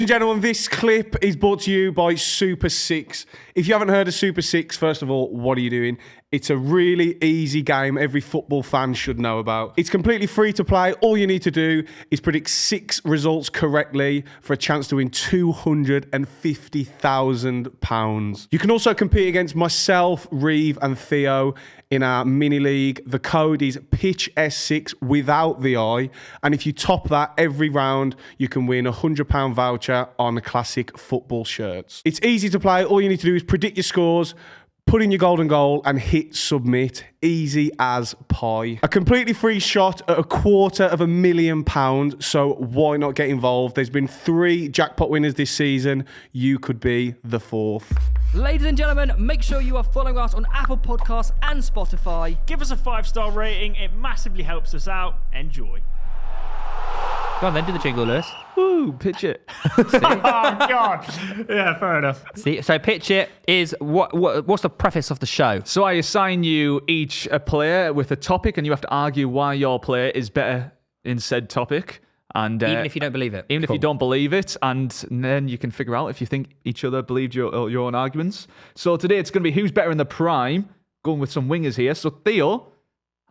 and gentlemen, this clip is brought to you by Super 6. If you haven't heard of Super 6, first of all, what are you doing? It's a really easy game every football fan should know about. It's completely free to play. All you need to do is predict 6 results correctly for a chance to win £250,000. You can also compete against myself, Reeve and Theo in our mini league. The code is Pitch S6 without the I. And if you top that every round, you can win a £100 voucher on classic football shirts. It's easy to play. All you need to do is predict your scores, put in your golden goal and hit submit. Easy as pie. A completely free shot at £250,000. So why not get involved? There's been 3 jackpot winners this season. You could be the 4th. Ladies and gentlemen, make sure you are following us on Apple Podcasts and Spotify. Give us a 5-star rating. It massively helps us out. Enjoy. Go on then, do the jingle, Lewis. Woo, pitch it. Oh, God. Yeah, fair enough. See, so Pitch It is, what's the preface of the show? So I assign you each a player with a topic, and you have to argue why your player is better in said topic. And Even if you don't believe it. Even if you don't believe it, and then you can figure out if you think each other believed your own arguments. So today it's going to be who's better in the prime, going with some wingers here. So Theo,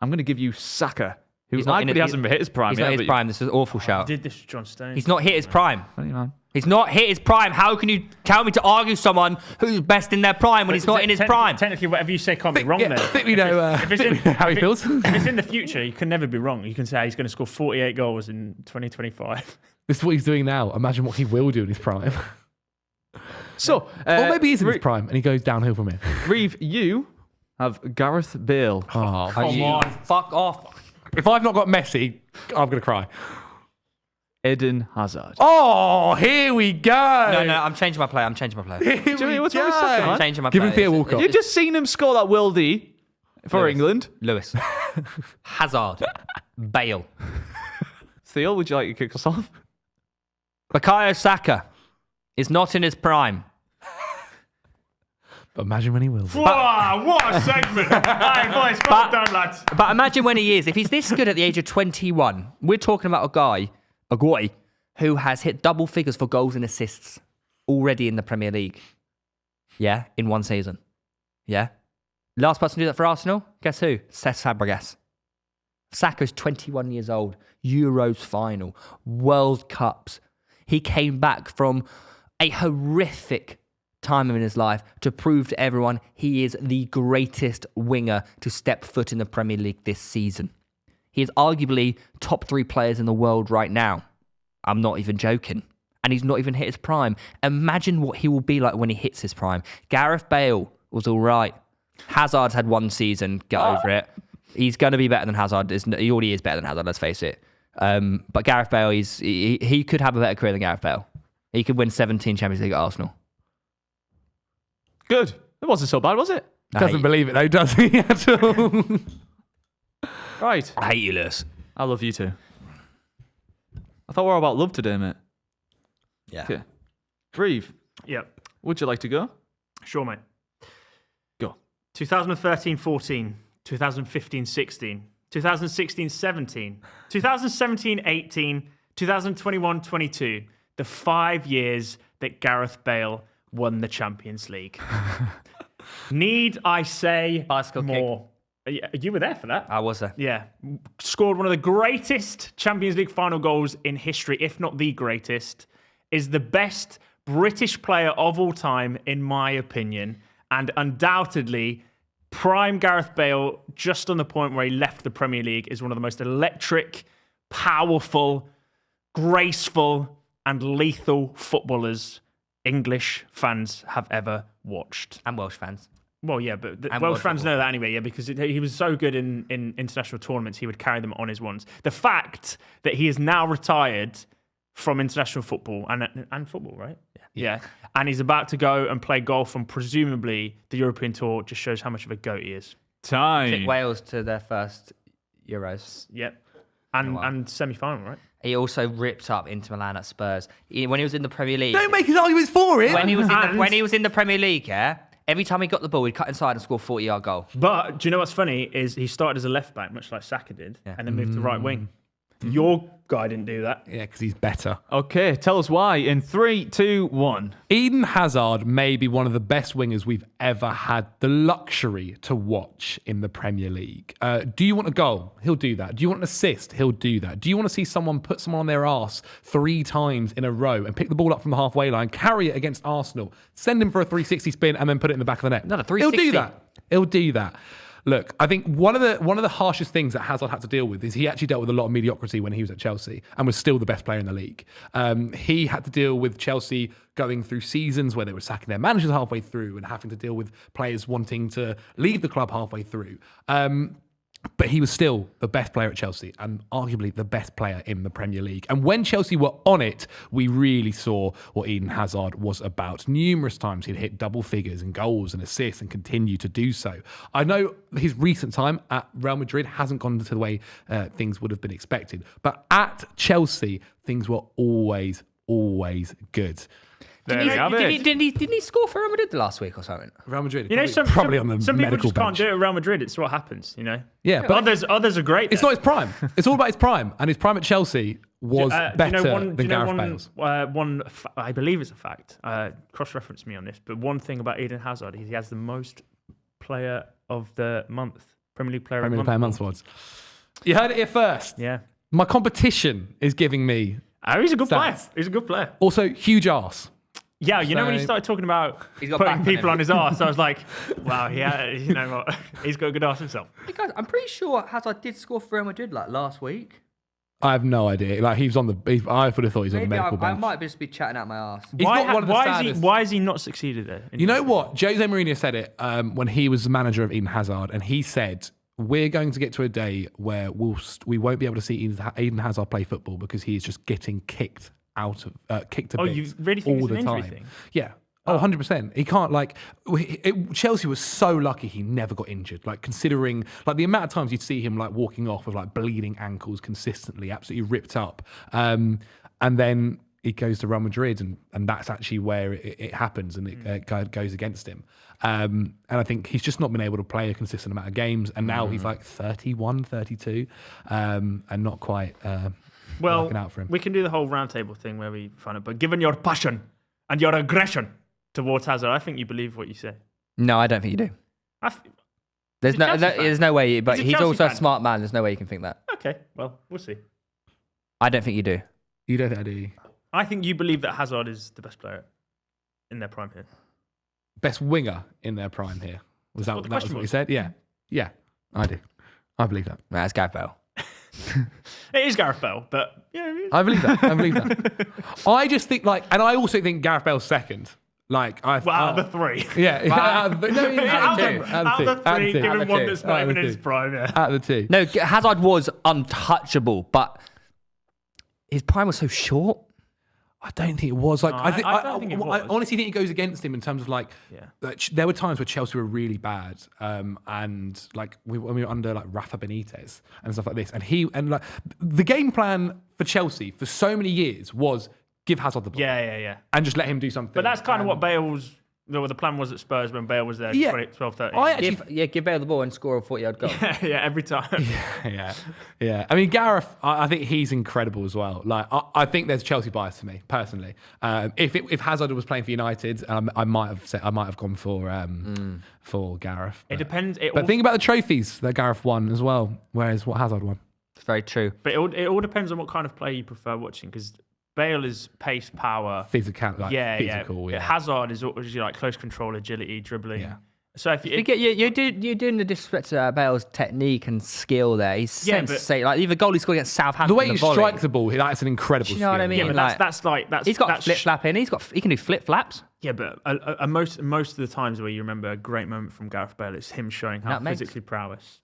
I'm going to give you Saka, who arguably hasn't hit his prime He's yet. not hit his prime. This is an awful shout. Did this with John Stones. He's not hit his prime. Funny, man. He's not hit his prime. How can you tell me to argue someone who's best in their prime when he's not in his prime? Technically, whatever you say can't be wrong there. I think we know how he feels. If it's in the future, you can never be wrong. You can say he's going to score 48 goals in 2025. This is what he's doing now. Imagine what he will do in his prime. So, Or maybe he's in his prime and he goes downhill from here. Reeve, you have Gareth Bale. Oh, Come on. Fuck off. if I've not got Messi, I'm going to cry. Eden Hazard. Oh, here we go. No, I'm changing my play. Here Jimmy, we what's wrong with Saka, go. man? I'm changing my Give play. him Theo Walcott. You just seen him score that worldie for Lewis. England. Lewis. Hazard. Bale. Theo, would you like to kick us off? Bukayo Saka is not in his prime. But imagine when he will. Wow, what a segment. All right, boys, well done, lads. But imagine when he is. If he's this good at the age of 21, we're talking about a guy who has hit double figures for goals and assists already in the Premier League. Yeah, in one season. Yeah. Last person to do that for Arsenal? Guess who? Cesc Fabregas. Saka's 21 years old. Euros final. World Cups. He came back from a horrific time in his life to prove to everyone he is the greatest winger to step foot in the Premier League this season. He is arguably top 3 players in the world right now. I'm not even joking. And he's not even hit his prime. Imagine what he will be like when he hits his prime. Gareth Bale was all right. Hazard's had 1 season. Get over it. He's going to be better than Hazard. He already is better than Hazard, let's face it. But Gareth Bale, he could have a better career than Gareth Bale. He could win 17 Champions League at Arsenal. Good. It wasn't so bad, was it? Doesn't believe it though, does he? At all? Right. I hate you, Lewis. I love you too. I thought we were all about love today, mate. Yeah. Okay. Reeve, Yep, would you like to go? sure, mate. Go. 2013-14, 2015-16, 2016-17, 2017-18, 2021-22. The 5 years that Gareth Bale won the Champions League. Need I say Bicycle kick. more? You were there for that. I was there. Yeah. Scored one of the greatest Champions League final goals in history, if not the greatest. Is the best British player of all time, in my opinion. And undoubtedly, prime Gareth Bale, just on the point where he left the Premier League, is one of the most electric, powerful, graceful, and lethal footballers English fans have ever watched. And Welsh fans. Well, yeah, but And Welsh world fans football. know that anyway, yeah, because he was so good in international tournaments, he would carry them on his ones. The fact that he is now retired from international football and football, right? Yeah. And he's about to go and play golf on presumably the European Tour just shows how much of a goat he is. Took Time. Wales to their first Euros. Yep. And semi-final, right? He also ripped up Inter Milan at Spurs. When he was in the Premier League. Don't make his arguments for it. When he was in the Premier League, yeah, every time he got the ball, he'd cut inside and score a 40-yard goal. But do you know what's funny is he started as a left back, much like Saka did, and then moved to right wing. Your guy didn't do that. Yeah, because he's better. Okay, tell us why in 3, 2, 1. Eden Hazard may be one of the best wingers we've ever had the luxury to watch in the Premier League. Do you want a goal? He'll do that. Do you want an assist? He'll do that. Do you want to see someone put someone on their arse 3 times in a row and pick the ball up from the halfway line, carry it against Arsenal, send him for a 360 spin and then put it in the back of the net? Not a 360. He'll do that. He'll do that. Look, I think one of the harshest things that Hazard had to deal with is he actually dealt with a lot of mediocrity when he was at Chelsea and was still the best player in the league. He had to deal with Chelsea going through seasons where they were sacking their managers halfway through and having to deal with players wanting to leave the club halfway through. But he was still the best player at Chelsea and arguably the best player in the Premier League. And when Chelsea were on it, we really saw what Eden Hazard was about. Numerous times he'd hit double figures and goals and assists and continue to do so. I know his recent time at Real Madrid hasn't gone to the way things would have been expected. But at Chelsea, things were always good. Didn't he score for Real Madrid last week or something? Real Madrid, You know, probably on the some people medical just can't bench. do it at Real Madrid. It's what happens, you know. Yeah, but Others are great. it's not his prime. It's all about his prime, and his prime at Chelsea was better than Gareth Bale's. I believe it's a fact. Cross-reference me on this, but one thing about Eden Hazard, he has the most Player of the Month, Premier League Player of the Month awards. You heard it here first. Yeah. My competition is giving me He's a good player. stats. He's a good player. Also, huge arse. Yeah, you know when he So- started talking about He's got putting back on people him. on his arse, I was like, wow, you know what? He's got a good arse himself. Hey guys, I'm pretty sure Hazard did score for Real Madrid like last week. I have no idea. Like he was on the. I would have thought he was on the Maybe medical I bench. might just be chatting out my arse. He's got one of the why saddest- has he not succeeded there? You know what? Jose Mourinho said it when he was the manager of Eden Hazard, and he said, "We're going to get to a day where we won't be able to see Eden Hazard play football because he is just getting kicked out of kicked to Oh, bits you really think all it's the an injury time." thing? Yeah. Oh, 100%. He can't, Chelsea was so lucky he never got injured. Like, considering, the amount of times you'd see him, walking off with, bleeding ankles consistently, absolutely ripped up. And then he goes to Real Madrid, and that's actually where it happens, and it goes against him. And I think he's just not been able to play a consistent amount of games, and now he's, 31, 32, and not quite working out for him. We can do the whole roundtable thing where we find it, but given your passion and your aggression towards Hazard, I think you believe what you say. No, I don't think you do. He's a Chelsea fan. There's no way, but He's a he's Chelsea also a fan. smart man. There's no way you can think that. Okay, well, we'll see. I don't think you do. You don't think I do? I think you believe that Hazard is the best player in their prime here. Best winger in their prime here. Was that what the what question you was. said? Yeah. Yeah, I do. I believe that. Right, that's Gareth Bale. It is Gareth Bale, but yeah, I believe that. I believe that. I just think and I also think Gareth Bale's second. out of the three. Yeah. Out of the, no, Out two. of the three, give him one that's not Out of even in the his two. prime. Yeah. Out of the two. No, Hazard was untouchable, but his prime was so short. I don't think it was. I don't think it I was. honestly think it goes against him in terms of Yeah. there were times where Chelsea were really bad, and when we were under Rafa Benitez and stuff like this, and the game plan for Chelsea for so many years was give Hazard the ball, Yeah. and just let him do something. But that's kind of what the plan was at Spurs when Bale was there, Yeah. 12, 13. I actually Give Bale the ball and score a 40-yard goal. yeah, every time. Yeah. I mean, Gareth, I think he's incredible as well. I think there's Chelsea bias to me personally. If Hazard was playing for United, I might have gone for Gareth. It depends. But think about the trophies that Gareth won as well, whereas what Hazard won. It's very true. But it all depends on what kind of play you prefer watching, because Bale is pace, power. Physical, Yeah. Hazard is usually close control, agility, dribbling. Yeah. So if you, You're doing the disrespect to Bale's technique and skill there. He's Yeah, but- sensational. The goal he scored against Southampton. The way he volley. strikes the ball, that's an incredible Do you know what I skill. mean? yeah, but like- that's He's got flip flapping. He can do flip flaps. Yeah, but most of the times where you remember a great moment from Gareth Bale, it's him showing how Nutmegs. physically prowess.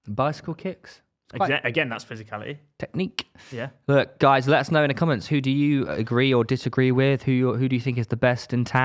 Bicycle kicks. It's quite Again, that's physicality. technique. Yeah. Look, guys, let us know in the comments. Who do you agree or disagree with? Who do you think is the best in town?